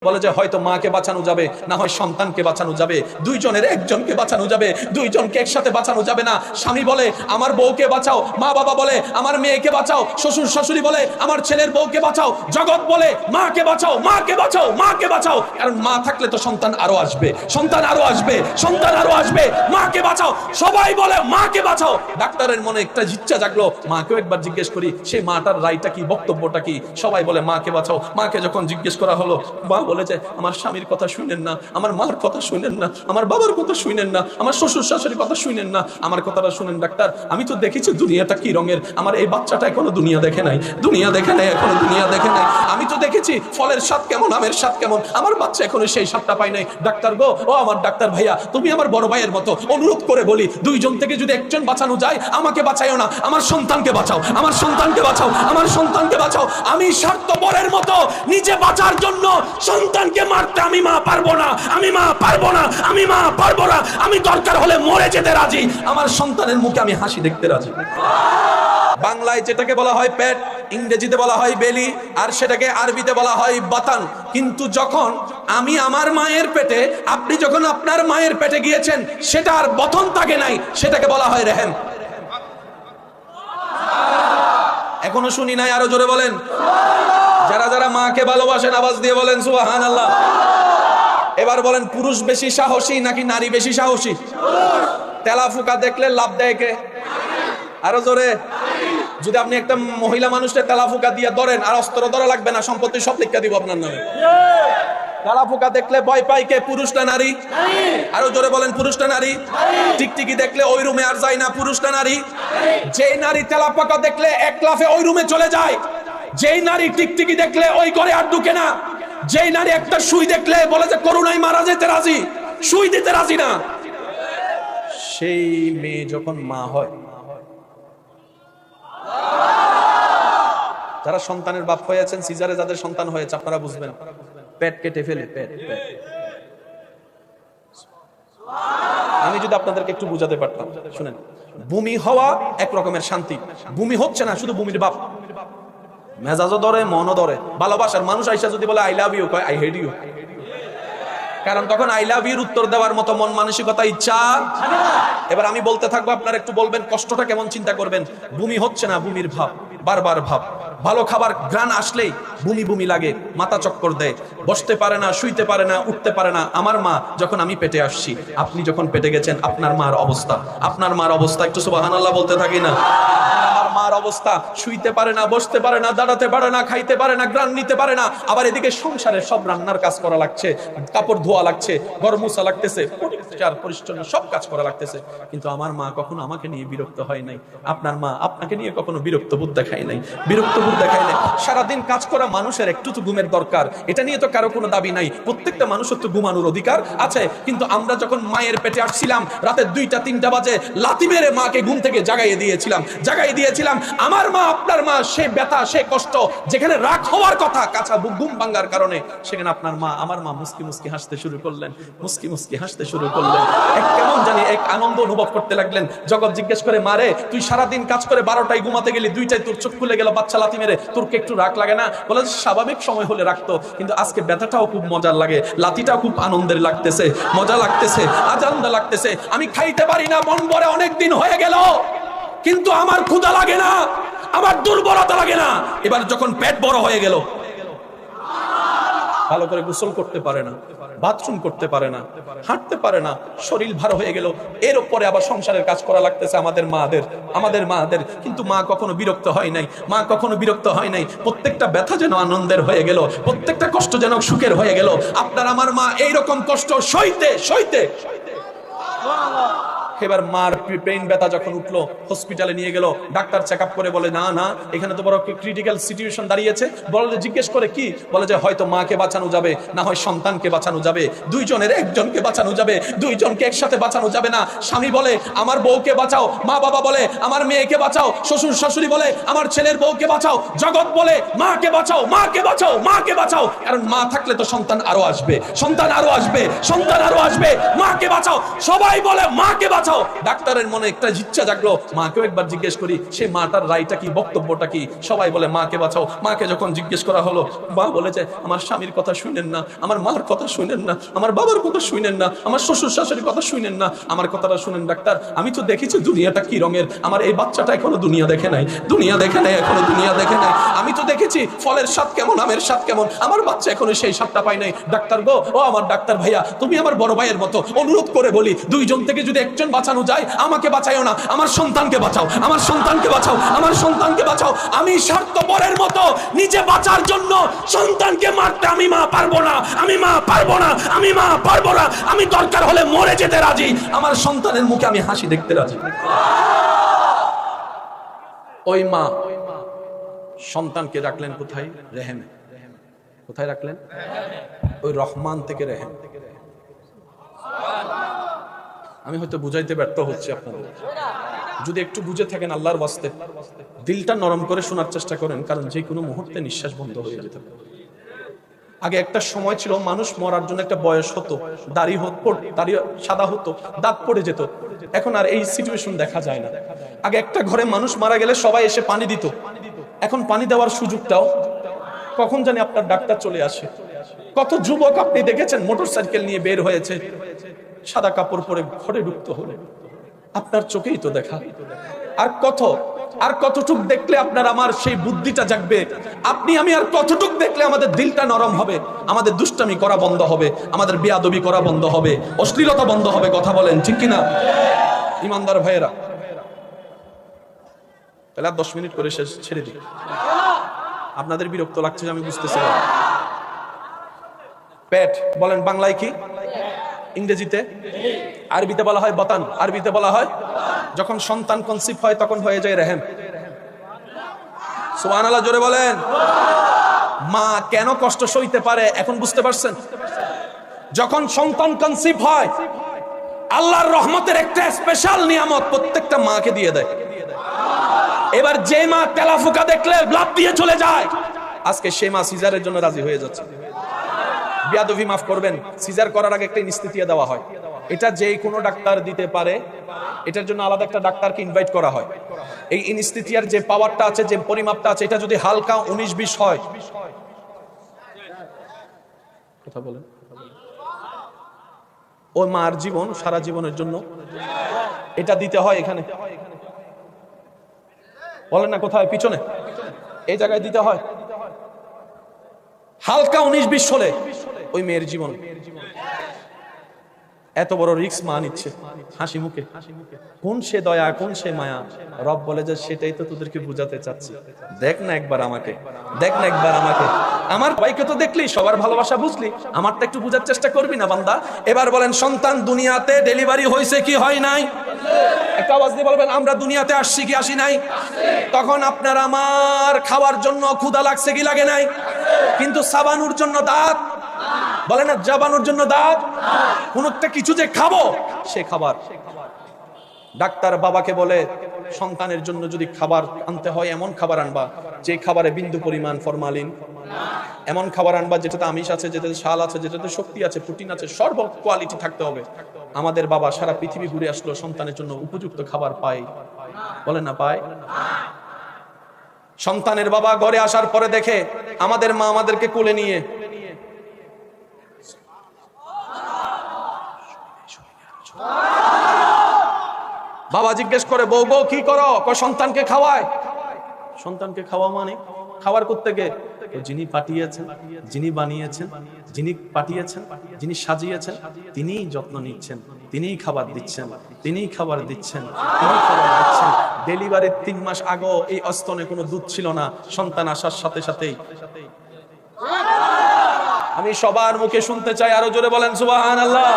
বলে যে হয়তো মাকে বাঁচানো যাবে, না হয় সন্তানকে বাঁচানো যাবে, দুইজনের একজনকে বাঁচানো যাবে, দুইজনকে একসাথে বাঁচানো যাবে না। স্বামী বলে আমার বউকে বাঁচাও, মা বাবা বলে আমার মেয়েকে বাঁচাও, শ্বশুর শাশুড়ি বলে আমার ছেলের বউকে বাঁচাও, জগৎ বলে মাকে বাঁচাও, মাকে বাঁচাও, মাকে বাঁচাও। কারণ মা থাকলে তো সন্তান আরো আসবে, সন্তান আরো আসবে, সন্তান আরো আসবে, মাকে বাঁচাও। সবাই বলে মাকে বাঁচাও। ডাক্তারের মনে একটা ইচ্ছা জাগলো, মাকেও একবার জিজ্ঞেস করি সেই মাটার রায়টা কি, বক্তব্যটা কি। সবাই বলে মাকে বাঁচাও। মাকে যখন জিজ্ঞেস করা হলো, মা বলে যে আমার স্বামীর কথা শুনেন না, আমার মার কথা শুনেন না, আমার বাবার কথা শুনেন না, আমার শ্বশুর শাশুড়ির কথা শুনেন না, আমার কথাটা শুনেন ডাক্তার। আমি তো দেখেছি দুনিয়াটা কি রঙের, আমার এই বাচ্চাটা এখনো দুনিয়া দেখে নাই, দুনিয়া দেখে নাই, এখনো দুনিয়া দেখে নাই। আমি তো দেখেছি ফলের স্বাদ কেমন, আমের স্বাদ কেমন, আমার বাচ্চা এখনো সেই স্বাদটা পায় নাই। ডাক্তার গো, ও আমার ডাক্তার ভাইয়া, তুমি আমার বড় ভাইয়ের মতো, অনুরোধ করে বলি দুইজন থেকে যদি একজন বাঁচানো যায়, আমাকে বাঁচাইও না, আমার সন্তানকে বাঁচাও, আমার সন্তানকে বাঁচাও, আমার সন্তানকে বাঁচাও। আমি স্বার্থপরের মতো নিজে বাঁচার জন্য সন্তানকে মারতে আমি মা পারবো না, আমি মা পারবো না, আমি মা পারবো না। আমি দরকার হলে মরে যেতে রাজি, আমার সন্তানের মুখে আমি হাসি দেখতে রাজি। বাংলায় যেটাকে বলা হয় পেট, ইংরেজিতে বলা হয় বেলি, আর সেটাকে আরবিতে বলা হয় বাতান। কিন্তু যখন আমি আমার মায়ের পেটে, আপনি যখন আপনার মায়ের পেটে গিয়েছেন, সেটা আর বতন থাকে নাই, সেটাকে বলা হয় রেহেম। এখনো শুনি নাই, আরো জোরে বলেন। যারা যারা মাকে ভালোবাসেন আওয়াজ দিয়ে বলেন সুবহানাল্লাহ। এবার বলেন, পুরুষ বেশি সাহসী নাকি নারী বেশি সাহসী? তেলাফুকা দেখলে লাভ দেয় কে? আরো জোরে। যদি আপনি একটা মহিলা মানুষকে তেলাফুকা দিয়ে ধরেন, আর অস্ত্র ধরা লাগবে না, সম্পত্তি সব লিখা দিব আপনার নামে। তেলাফুকা দেখলে ভয় পাই কে, পুরুষ না নারী? আরো জোরে বলেন, পুরুষ না নারী? টিকটিকি দেখলে ওই রুমে আর যায় না, পুরুষ না নারী? যেই নারী তেলাফুকা দেখলে এক লাফে ওই রুমে চলে যায়, যেই নারী টিকটিকি দেখলে ওই ঘরে আর ঢুকে না, যেই নারী একটা সুই দেখলে বলে যে করুণায় মারা যেতে রাজি, সুই দিতে রাজি না, সেই মেয়ে যখন মা হয়, যারা সন্তানের বাপ হয়েছেন, সিজারে যাদের সন্তান হয়েছে, আপনারা বুঝবেন, পেট কেটে ফেলে, পেট। আমি যদি আপনাদেরকে একটু বুঝাতে পারতাম, শুনেন, ভূমি হওয়া এক রকমের শান্তি, ভূমি হচ্ছে না শুধু ভূমির বাপ, মেজাজও ধরে, মনও ধরে। ভালোবাসার মানুষ আইসা যদি বলে আই লাভ ইউ, কয় আই হেট ইউ। কারণ তখন আই লাভ ইউর উত্তর দেওয়ার মতো মন মানসিকতা, ইচ্ছা। এবার আমি বলতে থাকবো, আপনারা একটু বলবেন কষ্টটা কেমন, চিন্তা করবেন। ভূমি হচ্ছে না, ভূমির ভাব, বারবার ভাব। ভালো খাবার ঘ্রাণ আসলেই বমি বমি লাগে, মাথা চক্কর দেয়, বসতে পারে না, শুইতে পারে না, উঠতে পারে না। আমার মা যখন আমি পেটে আসছি, আপনি যখন পেটে গেছেন, আপনার মার অবস্থা, আপনার মার অবস্থা, একটু সুবহানাল্লাহ বলতে থাকি না। আমার মার অবস্থা, শুইতে পারে না, বসতে পারে না, দাঁড়াতে পারে না, খাইতে পারে না, ঘ্রাণ নিতে পারে না। আবার এদিকে সংসারের সব রান্নার কাজ করা লাগছে, কাপড় ধোয়া লাগছে, ঘর মোছা লাগতেছে, পরিষ্কার পরিচ্ছন্ন সব কাজ করা লাগতেছে। কিন্তু আমার মা কখনো আমাকে নিয়ে বিরক্ত হয় নাই, আপনার মা আপনাকে নিয়ে কখনো বিরক্ত বোধ দেখায় নাই, বিরক্ত বোধ দেখায় নাই। সারাদিন কাজ করা মানুষের একটু তো ঘুমের দরকার, এটা নিয়ে তো কারো কোনো দাবি নাই, প্রত্যেকটা মানুষের তো ঘুমানোর অধিকার আছে। কিন্তু আমরা যখন মায়ের পেটে আসছিলাম, রাতে 2টা-3টা বাজে লাথি মেরে মাকে ঘুম থেকে জাগাইয়ে দিয়েছিলাম। আমার মা, আপনার মা, সে ব্যথা, সে কষ্ট, যেখানে রাগ হওয়ার কথা, কাঁচা ঘুম ভাঙার কারণে, সেখানে আপনার মা, আমার মা মুস্কি মুস্কি হাসতে শুরু করলেন, মুস্কি মুস্কি হাসতে শুরু করলেন, এক কেমন জানি এক আনন্দ অনুভব করতে লাগলেন। জগৎ জিজ্ঞেস করে, মারে তুই সারাদিন কাজ করে 12টায় ঘুমাতে গেলি, 2টায় তোর চোখ খুলে গেল, বাচ্চা লাথি মেরে, তোর কি একটু রাগ লাগে না? বলে স্বাভাবিক সময় হলে রাখতো, কিন্তু আজকে ব্যথাটাও খুব মজার লাগে, লাথিটাও খুব আনন্দের লাগতেছে, মজা লাগতেছে, আজান্দা লাগতেছে। আমি খাইতে পারি না, মন ভরে অনেক দিন হয়ে গেল, কিন্তু আমার ক্ষুধা লাগে না, আমার দুর্বলতা লাগে না। এবার যখন পেট বড় হয়ে গেল, ভালো করে গোসল করতে পারে না, বাথরুম করতে পারে না, হাঁটতে পারে না, শরীর ভার হয়ে গেল, এর উপরে আবার সংসারের কাজ করা লাগতেছে আমাদের মাদের। কিন্তু মা কখনো বিরক্ত হয় নাই, মা কখনো বিরক্ত হয় নাই। প্রত্যেকটা ব্যথা যেন আনন্দের হয়ে গেল, প্রত্যেকটা কষ্ট যেন সুখের হয়ে গেল। আপনার আমার মা এইরকম কষ্ট সইতে সইতে, এবার মার পেইন ব্যথা যখন উঠলো, হসপিটালে নিয়ে গেল, ডাক্তার চেক আপ করে বলে, না না, এখানে তো বড় ক্রিটিক্যাল সিচুয়েশন দাঁড়িয়েছে। বলে, জিজ্ঞেস করে কি? বলে যে হয়তো মাকে বাঁচানো যাবে, না হয় সন্তানকে বাঁচানো যাবে, দুইজনের একজনকে বাঁচানো যাবে, দুইজনকে একসাথে বাঁচানো যাবে না। স্বামী বলে আমার বউকে বাঁচাও, মা বাবা বলে আমার মেয়েকে বাঁচাও, শ্বশুর শাশুড়ি বলে আমার ছেলের বউকে বাঁচাও, জগৎ বলে মাকে বাঁচাও, মাকে বাঁচাও, মাকে বাঁচাও। কারণ মা থাকলে তো সন্তান আরো আসবে, সন্তান আরো আসবে, সন্তান আরো আসবে, মাকে বাঁচাও। সবাই বলে মাকে বাঁচাও। বাঁচাও। ডাক্তারের মনে একটা ইচ্ছা জাগলো, মাকেও একবার জিজ্ঞেস করি সে মাটার রায়টা কি, বক্তব্যটা কি। সবাই বলে মাকে বাঁচাও। মাকে যখন জিজ্ঞেস করা হলো, মা বলে যে আমার স্বামীর কথা শুনেন না, আমার মার কথা শুনেন না, আমার বাবার কথা শুনেন না, আমার শ্বশুর শাশুড়ির কথা শুনেন না, আমার কথাটা শুনেন ডাক্তার। আমি তো দেখেছি দুনিয়াটা কি রঙের, আমার এই বাচ্চাটা এখনো দুনিয়া দেখে নাই, দুনিয়া দেখে নাই, এখনো দুনিয়া দেখে নাই। আমি তো দেখেছি ফলের স্বাদ কেমন, আমের স্বাদ কেমন, আমার বাচ্চা এখনো সেই স্বাদটা পাই নাই। ডাক্তার গো, ও আমার ডাক্তার ভাইয়া, তুমি আমার বড় ভাইয়ের মতো, অনুরোধ করে বলি দুইজন থেকে যদি একজন বাঁচানো যায়, আমাকে বাঁচাইও না, আমার সন্তানকে বাঁচাও, আমার সন্তানকে বাঁচাও, আমার সন্তানকে বাঁচাও। আমি স্বার্থপরের মতো নিজে বাঁচার জন্য সন্তানকে মারতে আমি মা পারবো না, আমি মা পারবো না, আমি মা পারবো না। আমি দরকার হলে মরে যেতে রাজি, আমার সন্তানের মুখে আমি হাসি দেখতে রাজি। ওই মা সন্তানকে রাখলেন কোথায়? রেহেমে। কোথায় রাখলেন? ওই রহমান থেকে রেহেম। আমি হয়তো বুঝাইতে ব্যর্থ হচ্ছি আপনাদের, যদি একটু বুঝে থাকেন আল্লাহর ওয়াস্তে দিলটা নরম করে শোনার চেষ্টা করেন, কারণ যে কোনো মুহূর্তে নিঃশ্বাস বন্ধ হয়ে যেতে পারে। আগে একটা সময় ছিল মানুষ মরার জন্য একটা বয়স হতো, দাড়ি সাদা হতো, দাঁত পড়ে যেত। এখন আর এই সিচুয়েশন দেখা যায় না। আগে একটা ঘরে মানুষ মারা গেলে সবাই এসে পানি দিত, এখন পানি দেওয়ার সুযোগটাও কখন জানি আপনার ডাক্তার চলে আসে। কত যুবক আপনি দেখেছেন মোটরসাইকেল নিয়ে বের হয়েছে, সাদা কাপড় পরে ঘরে ঢুকতে হলে আপনার চোখেই তো দেখা। আর কতটুক দেখলে আপনার আমার সেই বুদ্ধিটা জাগবে? আপনি আমি আর কতটুক দেখলে আমাদের দিলটা নরম হবে, আমাদের দুষ্টামি করা বন্ধ হবে, আমাদের বেয়াদবি করা বন্ধ হবে, অশ্লীলতা বন্ধ হবে? কথা বলেন ঠিক কিনা ইমানদার ভাইয়েরা? তাহলে 10 মিনিট করে শেষ ছেড়ে দিই। আপনাদের বিরক্ত লাগছে আমি বুঝতেছি। পেট বলেন বাংলায় কি, ইংরেজিতে? আরবিতে বলা হয় বাতান, আরবিতে বলা হয়। যখন সন্তান কনসিভ হয় তখন হয়ে যায় রেহেম। সুবহানাল্লাহ, জোরে বলেন। মা কেন কষ্ট সইতে পারে এখন বুঝতে পারছেন? যখন সন্তান কনসিভ হয় আল্লাহর রহমতের একটা স্পেশাল নিয়ামত প্রত্যেকটা মাকে দিয়ে দেয়। এবার যে মা তেলাফুকা দেখলে লাফ দিয়ে চলে যায়, আজকে সে মা সিজারের জন্য রাজি হয়ে যাচ্ছে। বিয়াদবি মাফ করবেন, সিজার করার আগে একটা ইনস্টিটিউটে দেওয়া হয়। এটা যে কোনো ডাক্তার দিতে পারে, এটার জন্য আলাদা একটা ডাক্তারকে ইনভাইট করা হয়। এই ইনস্টিটিউটের যে পাওয়ারটা আছে, যে পরিমাপটা আছে, এটা যদি হালকা 19-20 হয়, কথা বলেন, ওই মার জীবন সারা জীবনের জন্য এটা দিতে হয়। এখানে বলেন না কোথায়? পিছনে এই জায়গায় দিতে হয়। হালকা 19-20 হলে ওই মেয়ের জীবন। এত বড় রিস্ক মা নিচ্ছে হাসি মুখে। কোন সে দয়া, কোন সে মায়া? রব বলে যে সেটাই তো তোদেরকে বুঝাতে চাচ্ছি। দেখ না একবার আমাকে, দেখ না একবার আমাকে। আমার ভাইকে তো দেখলি, সবার ভালোবাসা বুঝলি, আমারটা একটু বুঝার চেষ্টা করবি না বান্দা? এবার বলেন, সন্তান দুনিয়াতে ডেলিভারি হয়েছে কি হয় নাই? একটা আওয়াজ দিয়ে বলবেন, আমরা দুনিয়াতে আসছি কি আসি নাই? তখন আপনার আমার খাওয়ার জন্য ক্ষুধা লাগছে কি লাগে নাই? কিন্তু সাবানুর জন্য দাঁত, বলে না জাবানোর জন্য দাঁত, কোন একটা কিছু যে খাবো সে খাবার। ডাক্তার বাবাকে বলে সন্তানের জন্য যদি খাবার আনতে হয় এমন খাবার আনবা যে খাবারে বিন্দু পরিমাণ ফরমালিন, এমন খাবার আনবা যেটাতে আমিষ আছে, যেটাতে শাল আছে, যেটাতে শক্তি আছে, প্রোটিন আছে, সর্ব কোয়ালিটি থাকতে হবে। আমাদের বাবা সারা পৃথিবী ঘুরে আসলো, সন্তানের জন্য উপযুক্ত খাবার পায়? বলে না পায়? সন্তানের বাবা ঘরে আসার পরে দেখে আমাদের মা আমাদেরকে কোলে নিয়ে বাবা জিজ্ঞেস করে, বউ গো কি করো? সন্তানকে খাওয়ায়। সন্তানকে খাওয়া মানে খাবার করতে গে যিনি পাঠিয়েছেন, যিনি বানিয়েছেন, যিনি পাঠিয়েছেন, যিনি সাজিয়েছেন, তিনিই যত্ন নিচ্ছেন, তিনিই খাবার দিচ্ছেন, তিনিই খাবার দিচ্ছেন, তিনিই খাবার দিচ্ছেন। ডেলিভারির 3 মাস আগে এই স্তনে কোনো দুধ ছিল না, সন্তান আসার সাথে সাথেই। আমি সবার মুখে শুনতে চাই, আরো জোরে বলেন সুবহানাল্লাহ।